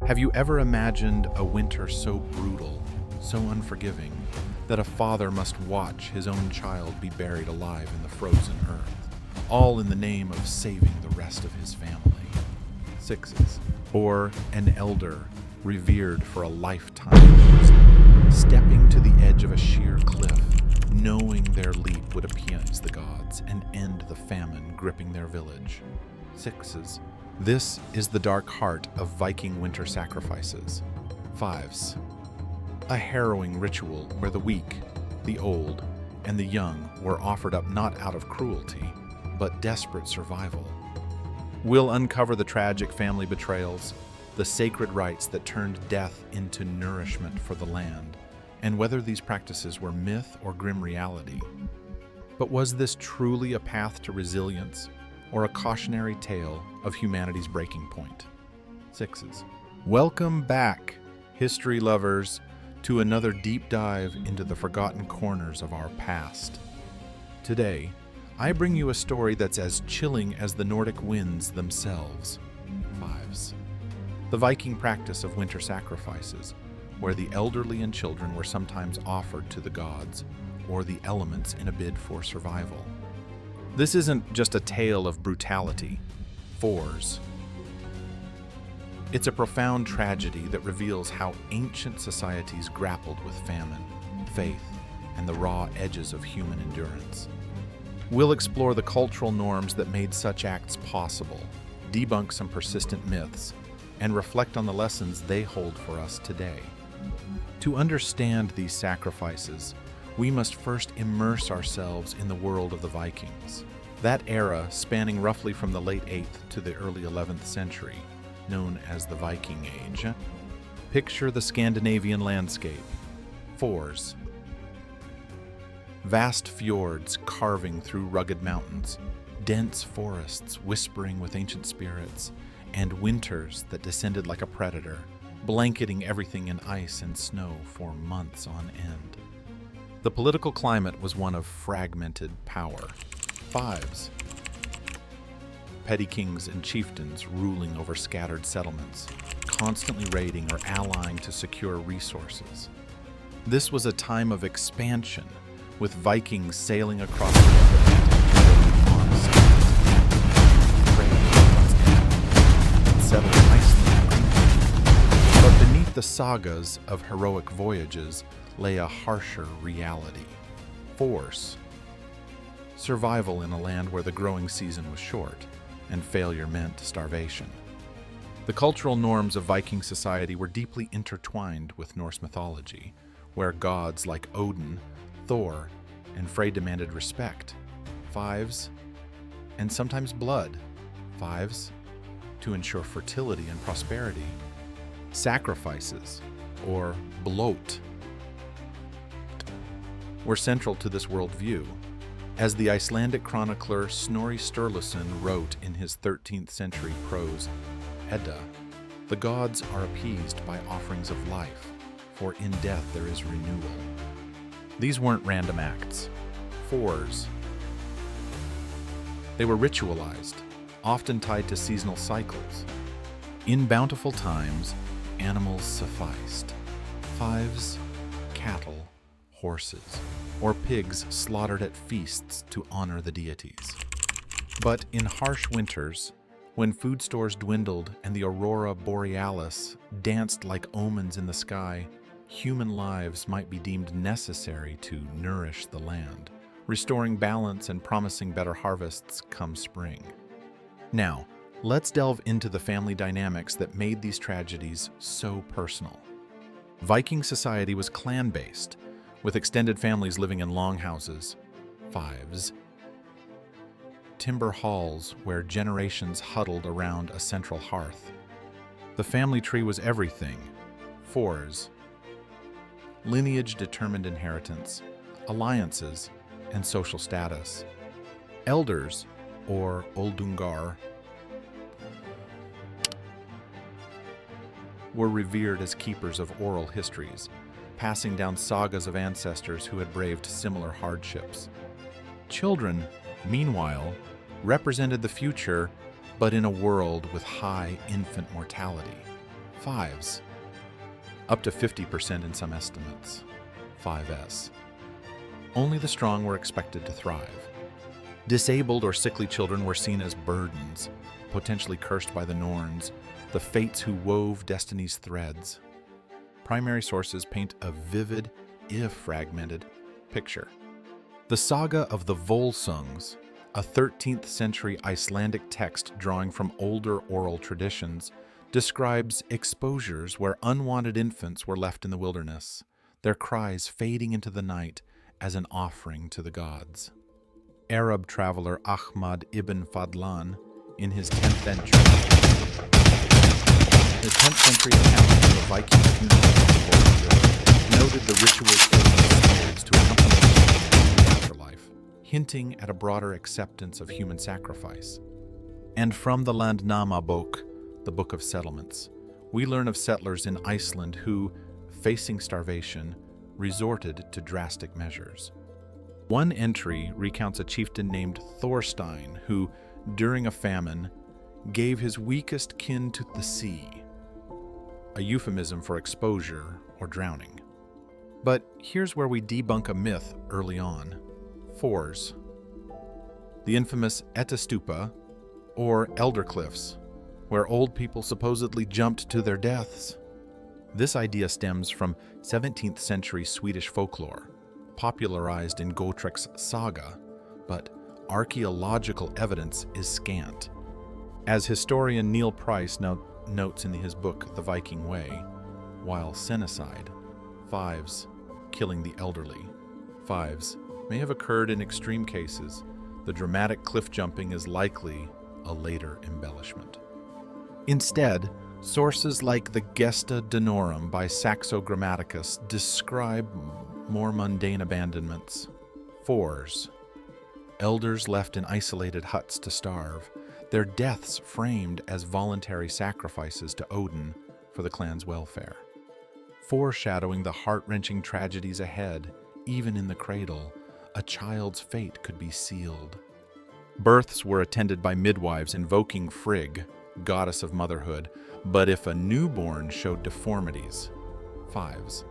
Have you ever imagined a winter so brutal, so unforgiving, that a father must watch his own child be buried alive in the frozen earth, all in the name of saving the rest of his family? 6s. Or an elder revered for a lifetime of wisdom, stepping to the edge of a sheer cliff, knowing their leap would appease the gods and end the famine gripping their village. 6s. This is the dark heart of Viking winter sacrifices. 5s. A harrowing ritual where the weak, the old, and the young were offered up not out of cruelty, but desperate survival. We'll uncover the tragic family betrayals, the sacred rites that turned death into nourishment for the land, and whether these practices were myth or grim reality. But was this truly a path to resilience, or a cautionary tale of humanity's breaking point? 6s. Welcome back, history lovers, to another deep dive into the forgotten corners of our past. Today, I bring you a story that's as chilling as the Nordic winds themselves. 5s. The Viking practice of winter sacrifices, where the elderly and children were sometimes offered to the gods or the elements in a bid for survival. This isn't just a tale of brutality. 4s. It's a profound tragedy that reveals how ancient societies grappled with famine, faith, and the raw edges of human endurance. We'll explore the cultural norms that made such acts possible, debunk some persistent myths, and reflect on the lessons they hold for us today. To understand these sacrifices, we must first immerse ourselves in the world of the Vikings. That era, spanning roughly from the late 8th to the early 11th century, known as the Viking Age. Picture the Scandinavian landscape. 4s. Vast fjords carving through rugged mountains, dense forests whispering with ancient spirits, and winters that descended like a predator, blanketing everything in ice and snow for months on end. The political climate was one of fragmented power. 5s. Petty kings and chieftains ruling over scattered settlements, constantly raiding or allying to secure resources. This was a time of expansion, with Vikings sailing across the Atlantic and settled in Iceland. But beneath the sagas of heroic voyages lay a harsher reality. 4s. Survival in a land where the growing season was short, and failure meant starvation. The cultural norms of Viking society were deeply intertwined with Norse mythology, where gods like Odin, Thor, and Frey demanded respect. 5s, and sometimes blood. 5s, to ensure fertility and prosperity. Sacrifices, or blót, were central to this worldview. As the Icelandic chronicler Snorri Sturluson wrote in his 13th century prose Edda, the gods are appeased by offerings of life, for in death there is renewal. These weren't random acts. 4s. They were ritualized, often tied to seasonal cycles. In bountiful times, animals sufficed. 5s, cattle, horses, or pigs slaughtered at feasts to honor the deities. But in harsh winters, when food stores dwindled and the aurora borealis danced like omens in the sky, human lives might be deemed necessary to nourish the land, restoring balance and promising better harvests come spring. Now, let's delve into the family dynamics that made these tragedies so personal. Viking society was clan-based, with extended families living in longhouses. 5s. Timber halls where generations huddled around a central hearth. The family tree was everything. 4s. Lineage determined inheritance, alliances, and social status. Elders, or Oldungar, were revered as keepers of oral histories, passing down sagas of ancestors who had braved similar hardships. Children, meanwhile, represented the future, but in a world with high infant mortality. Fives. Up to 50% in some estimates. 5s. Only the strong were expected to thrive. Disabled or sickly children were seen as burdens, potentially cursed by the Norns, the fates who wove destiny's threads. Primary sources paint a vivid, if fragmented, picture. The saga of the Volsungs, a 13th century Icelandic text drawing from older oral traditions, describes exposures where unwanted infants were left in the wilderness, their cries fading into the night as an offering to the gods. Arab traveler Ahmad ibn Fadlan, in his 10th century account of the Viking funeral, noted the rituals to accompany the afterlife, hinting at a broader acceptance of human sacrifice. And from the Landnama Bók, the Book of Settlements, we learn of settlers in Iceland who, facing starvation, resorted to drastic measures. One entry recounts a chieftain named Thorstein who, during a famine, gave his weakest kin to the sea, a euphemism for exposure or drowning. But here's where we debunk a myth early on. Fours. The infamous Etastupa, or elder cliffs, where old people supposedly jumped to their deaths. This idea stems from 17th century Swedish folklore, popularized in Gotrek's saga, but archaeological evidence is scant. As historian Neil Price notes in his book The Viking Way, while senicide, fives, killing the elderly, fives, may have occurred in extreme cases, the dramatic cliff jumping is likely a later embellishment. Instead, sources like the Gesta Danorum by Saxo Grammaticus describe more mundane abandonments. Fours. Elders left in isolated huts to starve, their deaths framed as voluntary sacrifices to Odin for the clan's welfare. Foreshadowing the heart-wrenching tragedies ahead, even in the cradle, a child's fate could be sealed. Births were attended by midwives invoking Frigg, goddess of motherhood, but if a newborn showed deformities, fives.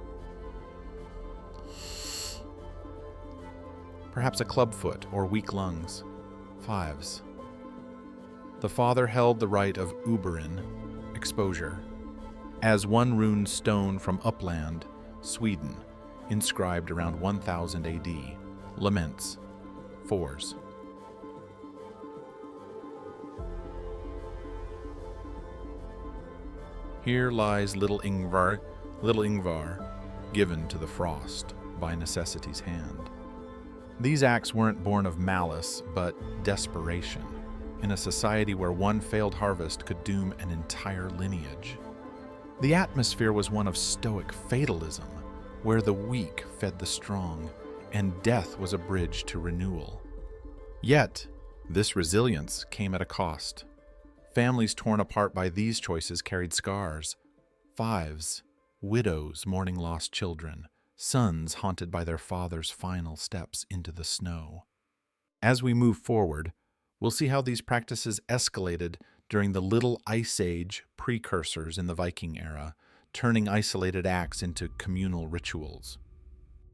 Perhaps a clubfoot or weak lungs, fives. The father held the right of Uberin, exposure, as one rune stone from Uppland, Sweden, inscribed around 1000 AD, laments, fours. Here lies little Ingvar, given to the frost by necessity's hand. These acts weren't born of malice, but desperation, in a society where one failed harvest could doom an entire lineage. The atmosphere was one of stoic fatalism, where the weak fed the strong, and death was a bridge to renewal. Yet, this resilience came at a cost. Families torn apart by these choices carried scars. Fives, widows mourning lost children, sons haunted by their father's final steps into the snow. As we move forward, we'll see how these practices escalated during the Little Ice Age precursors in the Viking era, turning isolated acts into communal rituals.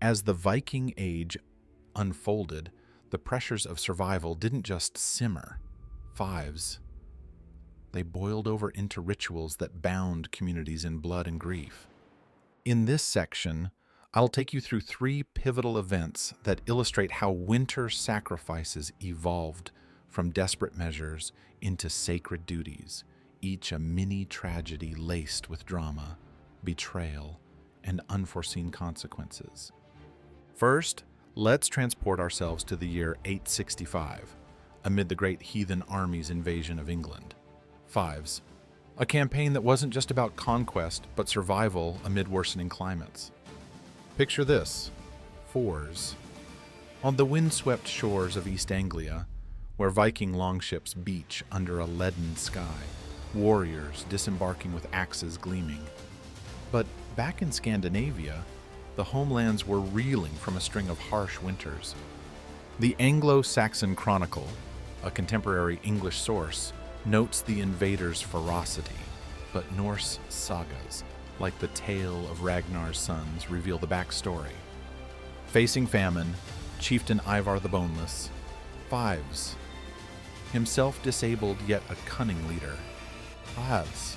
As the Viking Age unfolded, the pressures of survival didn't just simmer. Fives. They boiled over into rituals that bound communities in blood and grief. In this section, I'll take you through 3 pivotal events that illustrate how winter sacrifices evolved from desperate measures into sacred duties, each a mini tragedy laced with drama, betrayal, and unforeseen consequences. First, let's transport ourselves to the year 865, amid the great heathen army's invasion of England. Fives. A campaign that wasn't just about conquest, but survival amid worsening climates. Picture this. Fours. On the windswept shores of East Anglia, where Viking longships beach under a leaden sky, warriors disembarking with axes gleaming. But back in Scandinavia, the homelands were reeling from a string of harsh winters. The Anglo-Saxon Chronicle, a contemporary English source, notes the invaders' ferocity. but Norse sagas, like the tale of Ragnar's sons, reveal the backstory. Facing famine, chieftain Ivar the Boneless, Fives, himself disabled yet a cunning leader, Fives,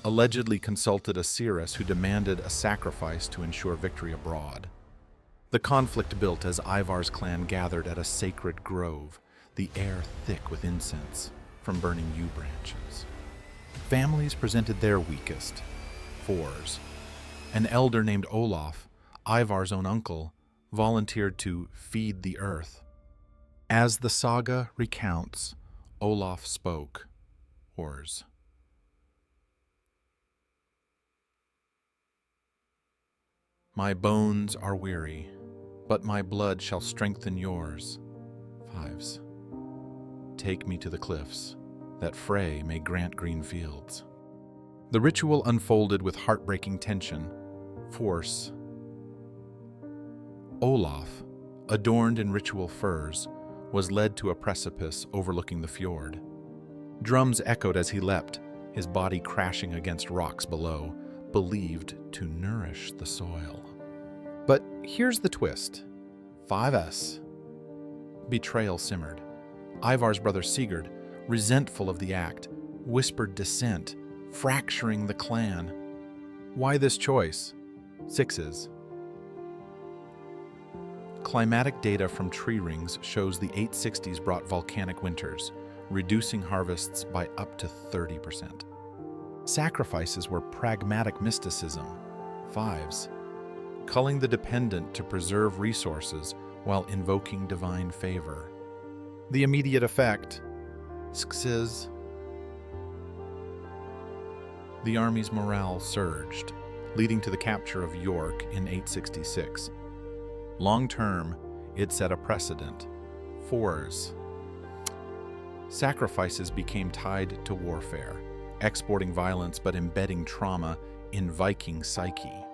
allegedly consulted a seeress who demanded a sacrifice to ensure victory abroad. The conflict built as Ivar's clan gathered at a sacred grove, the air thick with incense from burning yew branches. Families presented their weakest, fours. An elder named Olaf, Ivar's own uncle, volunteered to feed the earth. As the saga recounts, Olaf spoke, Hors. My bones are weary, but my blood shall strengthen yours. Fives. Take me to the cliffs, that Frey may grant green fields. The ritual unfolded with heartbreaking tension. Force. Olaf, adorned in ritual furs, was led to a precipice overlooking the fjord. Drums echoed as he leapt, his body crashing against rocks below, believed to nourish the soil. But here's the twist. 5S. Betrayal simmered. Ivar's brother Sigurd, resentful of the act, whispered dissent, fracturing the clan. Why this choice? 6s. Climatic data from tree rings shows the 860s brought volcanic winters, reducing harvests by up to 30%. Sacrifices were pragmatic mysticism, 5s, culling the dependent to preserve resources while invoking divine favor. The immediate effect, 6s. The army's morale surged, leading to the capture of York in 866. Long-term, it set a precedent. 4s. Sacrifices became tied to warfare, exporting violence but embedding trauma in Viking psyche.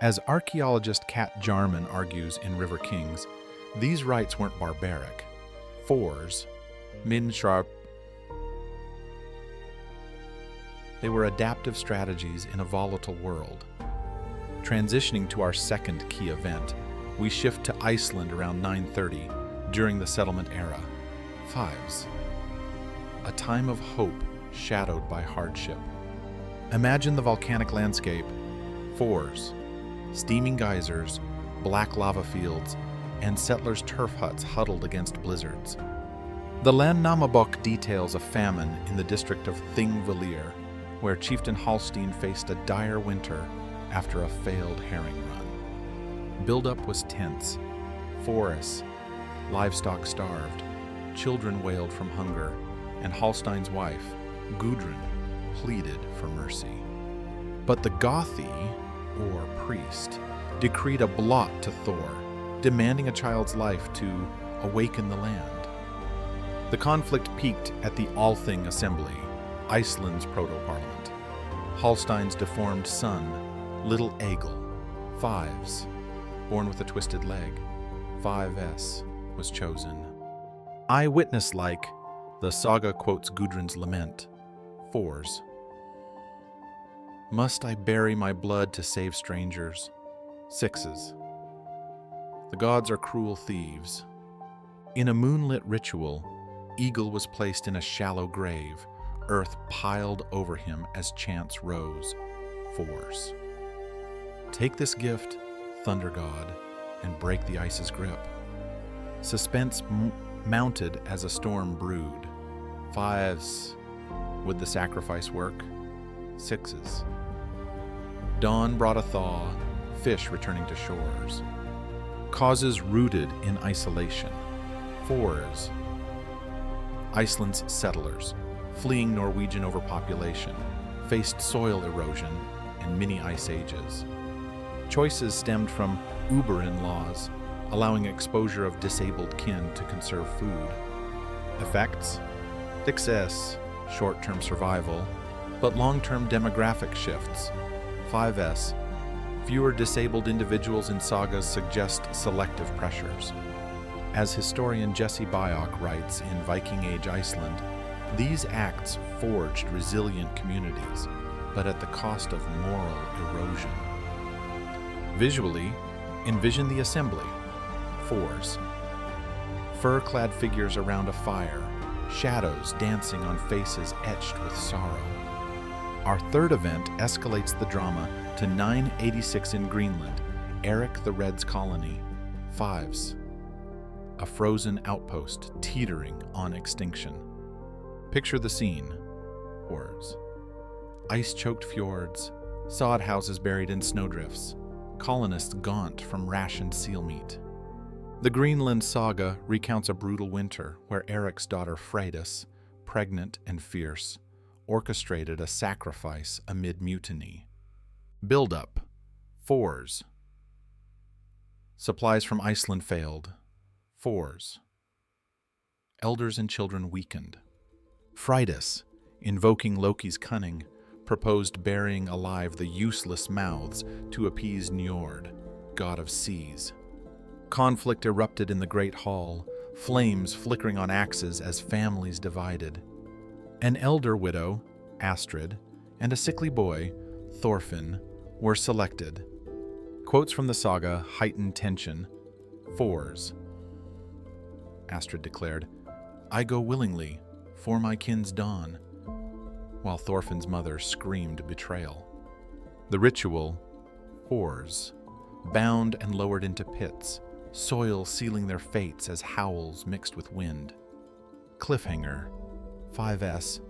As archaeologist Kat Jarman argues in River Kings, these rites weren't barbaric. 4s, min sharp. They were adaptive strategies in a volatile world. Transitioning to our second key event, we shift to Iceland around 930 during the settlement era. 5s. A time of hope shadowed by hardship. Imagine the volcanic landscape. 4s. Steaming geysers, black lava fields, and settlers' turf huts huddled against blizzards. The Landnámabók details a famine in the district of Thingvellir, where Chieftain Hallstein faced a dire winter after a failed herring run. Buildup was tense. Forests, livestock starved, children wailed from hunger, and Hallstein's wife, Gudrun, pleaded for mercy. But the Gothi, or priest, decreed a blot to Thor, demanding a child's life to awaken the land. The conflict peaked at the Althing Assembly, Iceland's proto-parliament. Hallstein's deformed son, little Egil, 5s, born with a twisted leg, 5s, was chosen. Eyewitness-like, the saga quotes Gudrun's lament, 4s. Must I bury my blood to save strangers? 6s. The gods are cruel thieves. In a moonlit ritual, Egil was placed in a shallow grave, earth piled over him as chants rose, 4s. Take this gift, thunder god, and break the ice's grip. Suspense mounted as a storm brewed. 5s. Would the sacrifice work? 6s. Dawn brought a thaw, fish returning to shores. Causes rooted in isolation. 4s. Iceland's settlers, fleeing Norwegian overpopulation, faced soil erosion and mini ice ages. Choices stemmed from Uberin laws, allowing exposure of disabled kin to conserve food. Effects? Success, short-term survival, but long-term demographic shifts. 5s. Fewer disabled individuals in sagas suggest selective pressures. As historian Jesse Byock writes in Viking Age Iceland, these acts forged resilient communities, but at the cost of moral erosion. Visually, envision the assembly. 4s. Fur-clad figures around a fire, shadows dancing on faces etched with sorrow. Our third event escalates the drama to 986 in Greenland, Eric the Red's colony. 5s. A frozen outpost teetering on extinction. Picture the scene. 4s. Ice-choked fjords, sod houses buried in snowdrifts, colonists gaunt from rationed seal meat. The Greenland saga recounts a brutal winter where Eric's daughter Freydis, pregnant and fierce, orchestrated a sacrifice amid mutiny. Build-up. 4s. Supplies from Iceland failed. 4s. Elders and children weakened. Freydis, invoking Loki's cunning, proposed burying alive the useless mouths to appease Njord, god of seas. Conflict erupted in the Great Hall, flames flickering on axes as families divided. An elder widow, Astrid, and a sickly boy, Thorfinn, were selected. Quotes from the saga heightened tension. 4s. Astrid declared, "I go willingly, for my kin's dawn," while Thorfinn's mother screamed betrayal. The ritual, 4s, bound and lowered into pits, soil sealing their fates as howls mixed with wind. Cliffhanger, 5s.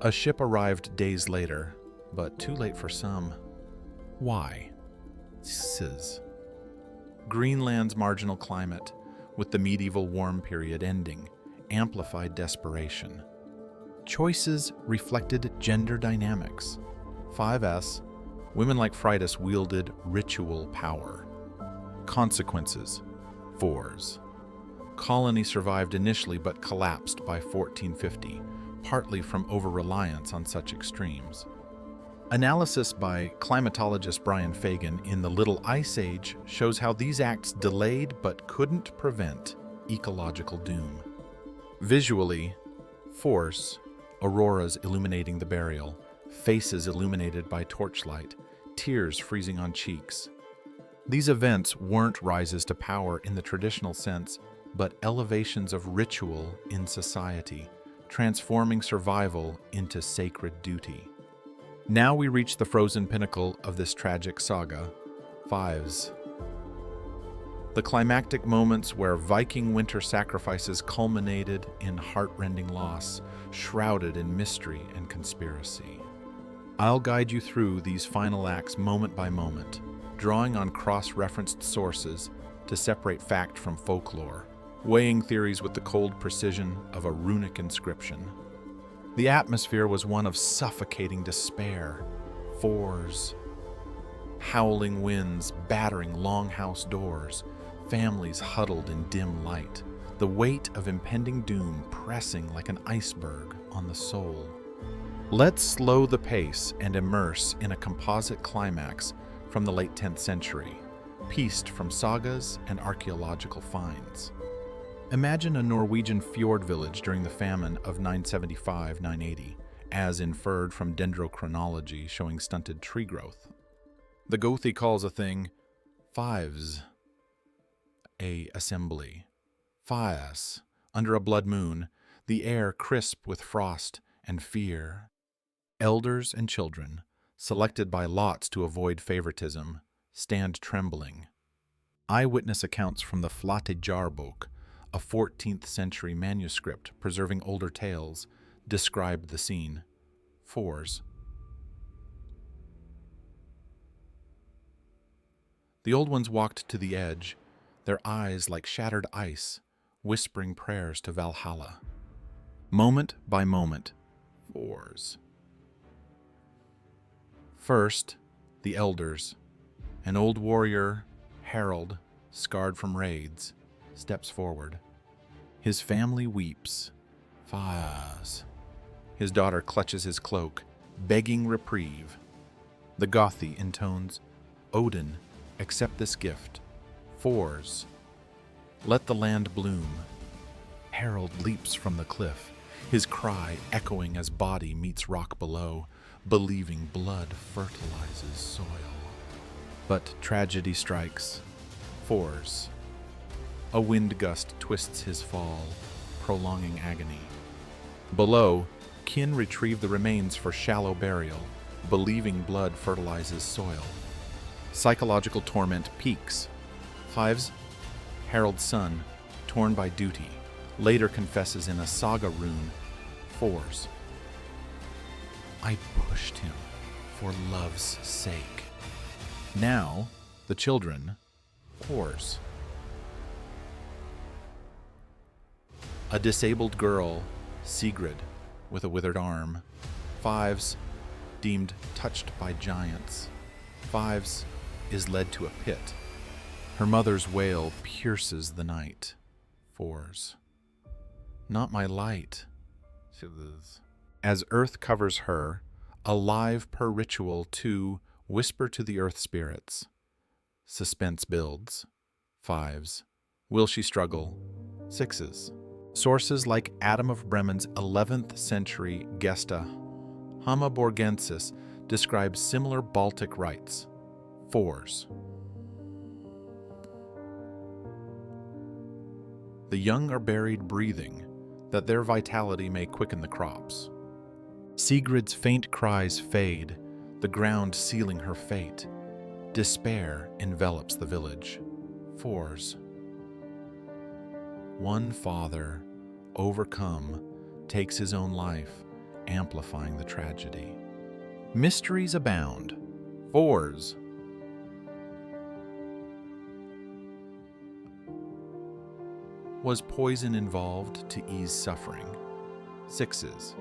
A ship arrived days later, but too late for some. Why? Greenland's marginal climate, with the medieval warm period ending, amplified desperation. Choices reflected gender dynamics. 5s. Women like Freydis wielded ritual power. Consequences. 4s. Colony survived initially but collapsed by 1450, partly from over-reliance on such extremes. Analysis by climatologist Brian Fagan in The Little Ice Age shows how these acts delayed but couldn't prevent ecological doom. Visually, force, auroras illuminating the burial, faces illuminated by torchlight, tears freezing on cheeks. These events weren't rises to power in the traditional sense, but elevations of ritual in society, transforming survival into sacred duty. Now we reach the frozen pinnacle of this tragic saga, 5s. The climactic moments where Viking winter sacrifices culminated in heart-rending loss, shrouded in mystery and conspiracy. I'll guide you through these final acts moment by moment, drawing on cross-referenced sources to separate fact from folklore, weighing theories with the cold precision of a runic inscription. The atmosphere was one of suffocating despair. 4s. Howling winds battering longhouse doors, families huddled in dim light, the weight of impending doom pressing like an iceberg on the soul. Let's slow the pace and immerse in a composite climax from the late 10th century, pieced from sagas and archaeological finds. Imagine a Norwegian fjord village during the famine of 975-980, as inferred from dendrochronology showing stunted tree growth. The Gothi calls a thing 5s, a assembly. 5s, under a blood moon, the air crisp with frost and fear. Elders and children, selected by lots to avoid favoritism, stand trembling. Eyewitness accounts from the Flate Jarbok, a 14th century manuscript preserving older tales, described the scene. 4s. The old ones walked to the edge, their eyes like shattered ice, whispering prayers to Valhalla. Moment by moment, 4s. First, the elders. An old warrior, Harold, scarred from raids, steps forward. His family weeps. 5s. His daughter clutches his cloak, begging reprieve. The Gothi intones, "Odin, accept this gift." 4s. Let the land bloom. Harold leaps from the cliff, his cry echoing as body meets rock below, believing blood fertilizes soil. But tragedy strikes. Fours. A wind gust twists his fall, prolonging agony. Below, kin retrieve the remains for shallow burial, believing blood fertilizes soil. Psychological torment peaks. Fives. Harold's son, torn by duty, later confesses in a saga rune. Fours. I pushed him for love's sake. Now, the children. Fours. A disabled girl, Sigrid, with a withered arm. Fives, deemed touched by giants. Fives is led to a pit. Her mother's wail pierces the night. Fours. Not my light. As earth covers her, alive per ritual to whisper to the earth spirits. Suspense builds. Fives. Will she struggle? Sixes. Sources like Adam of Bremen's 11th century Gesta Hammaborgensis describe similar Baltic rites. Fours. The young are buried breathing, that their vitality may quicken the crops. Sigrid's faint cries fade, the ground sealing her fate. Despair envelops the village. Fours. One father, overcome, takes his own life, amplifying the tragedy. Mysteries abound. Fours. Was poison involved to ease suffering? Sixes.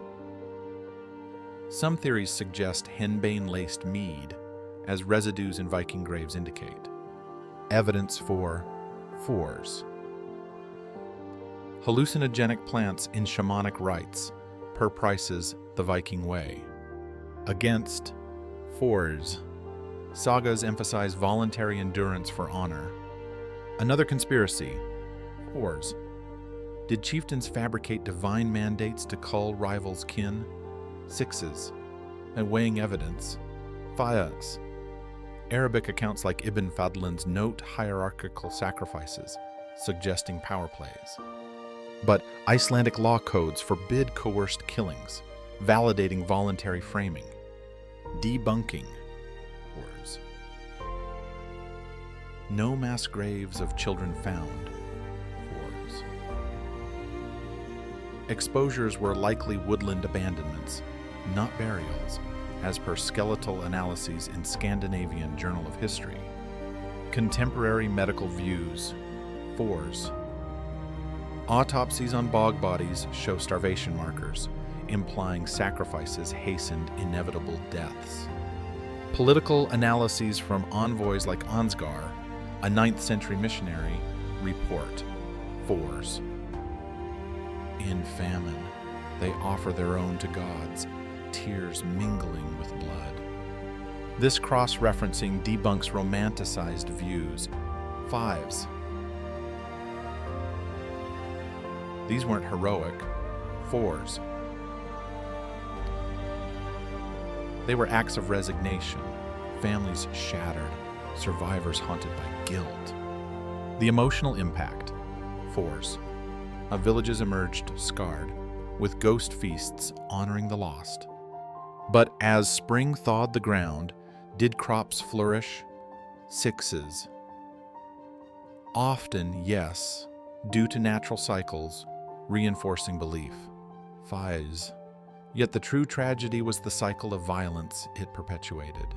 Some theories suggest henbane-laced mead, as residues in Viking graves indicate. Evidence for fours. Hallucinogenic plants in shamanic rites, per Price's The Viking Way. Against fours. Sagas emphasize voluntary endurance for honor. Another conspiracy. Fours. Did chieftains fabricate divine mandates to cull rivals' kin? Sixes. And weighing evidence. Fives. Arabic accounts like Ibn Fadlan's note hierarchical sacrifices, suggesting power plays. But Icelandic law codes forbid coerced killings, validating voluntary framing. Debunking. Fours. No mass graves of children found. Fours. Exposures were likely woodland abandonments, not burials, as per skeletal analyses in Scandinavian Journal of History. Contemporary medical views. Fours. Autopsies on bog bodies show starvation markers, implying sacrifices hastened inevitable deaths. Political analyses from envoys like Ansgar, a 9th century missionary, report. Fours. In famine, they offer their own to gods, tears mingling with blood. This cross-referencing debunks romanticized views. Fives. These weren't heroic. Fours. They were acts of resignation, families shattered, survivors haunted by guilt. The emotional impact. Fours. Villages emerged scarred, with ghost feasts honoring the lost. But as spring thawed the ground, did crops flourish? Sixes. Often, yes, due to natural cycles, reinforcing belief. Fives. Yet the true tragedy was the cycle of violence it perpetuated.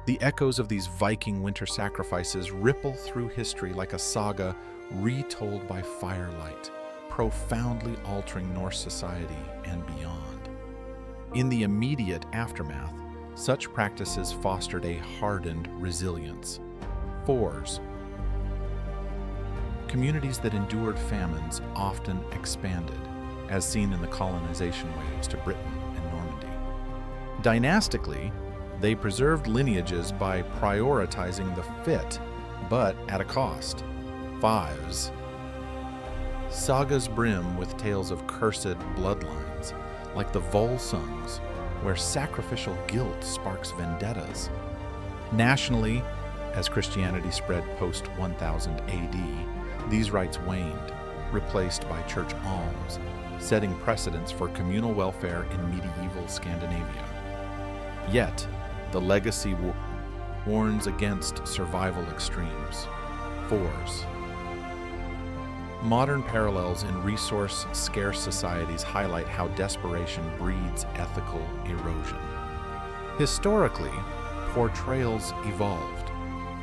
The echoes of these Viking winter sacrifices ripple through history like a saga retold by firelight, profoundly altering Norse society and beyond. In the immediate aftermath, such practices fostered a hardened resilience. Fours. Communities that endured famines often expanded, as seen in the colonization waves to Britain and Normandy. Dynastically, they preserved lineages by prioritizing the fit, but at a cost. Fives. Sagas brim with tales of cursed bloodlines, like the Volsungs, where sacrificial guilt sparks vendettas. Nationally, as Christianity spread post-1000 AD, these rites waned, replaced by church alms, setting precedents for communal welfare in medieval Scandinavia. Yet, the legacy warns against survival extremes. 4s. Modern parallels in resource-scarce societies highlight how desperation breeds ethical erosion. Historically, portrayals evolved.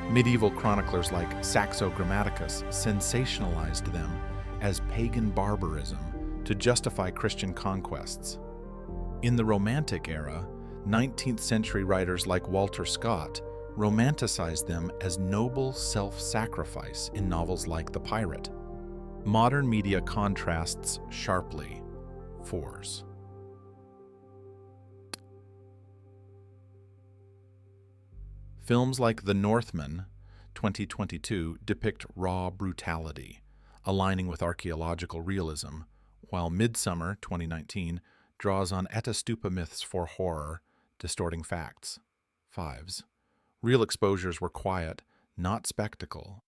Medieval chroniclers like Saxo Grammaticus sensationalized them as pagan barbarism to justify Christian conquests. In the Romantic era, 19th century writers like Walter Scott romanticized them as noble self-sacrifice in novels like The Pirate. Modern media contrasts sharply. 4s. Films like The Northman, 2022, depict raw brutality, aligning with archaeological realism, while Midsummer, 2019, draws on Etastupa myths for horror, distorting facts. 5s. Real exposures were quiet, not spectacle.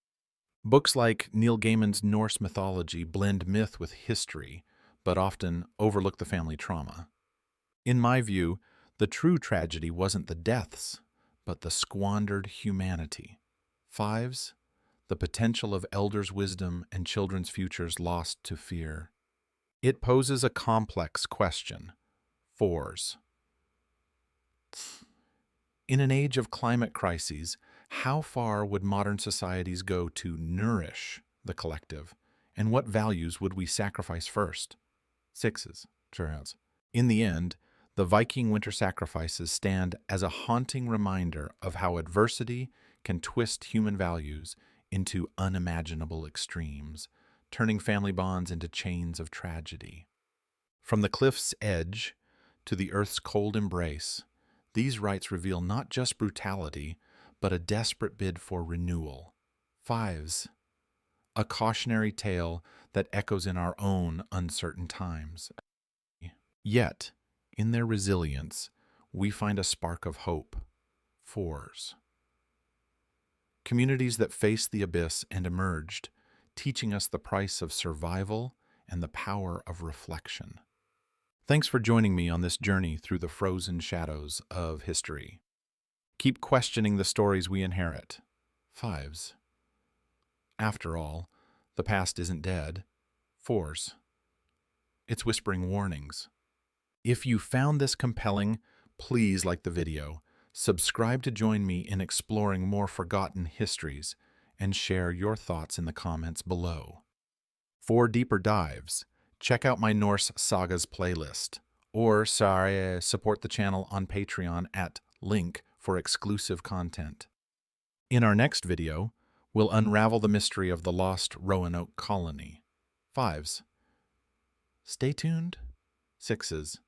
Books like Neil Gaiman's Norse mythology blend myth with history, but often overlook the family trauma. In my view, the true tragedy wasn't the deaths, but the squandered humanity. 5s. The potential of elders' wisdom and children's futures lost to fear. It poses a complex question. 4s. In an age of climate crises, how far would modern societies go to nourish the collective, and what values would we sacrifice first? 6s. Turns. In the end, the Viking winter sacrifices stand as a haunting reminder of how adversity can twist human values into unimaginable extremes, turning family bonds into chains of tragedy. From the cliff's edge to the earth's cold embrace, these rites reveal not just brutality, but a desperate bid for renewal. 5s. A cautionary tale that echoes in our own uncertain times. Yet, in their resilience, we find a spark of hope. 4s. Communities that faced the abyss and emerged, teaching us the price of survival and the power of reflection. Thanks for joining me on this journey through the frozen shadows of history. Keep questioning the stories we inherit. 5s. After all, the past isn't dead. 4s. It's whispering warnings. If you found this compelling, please like the video, subscribe to join me in exploring more forgotten histories, and share your thoughts in the comments below. For deeper dives, check out my Norse Sagas playlist, or support the channel on Patreon at link for exclusive content. In our next video, we'll unravel the mystery of the lost Roanoke colony. 5s. Stay tuned. 6s.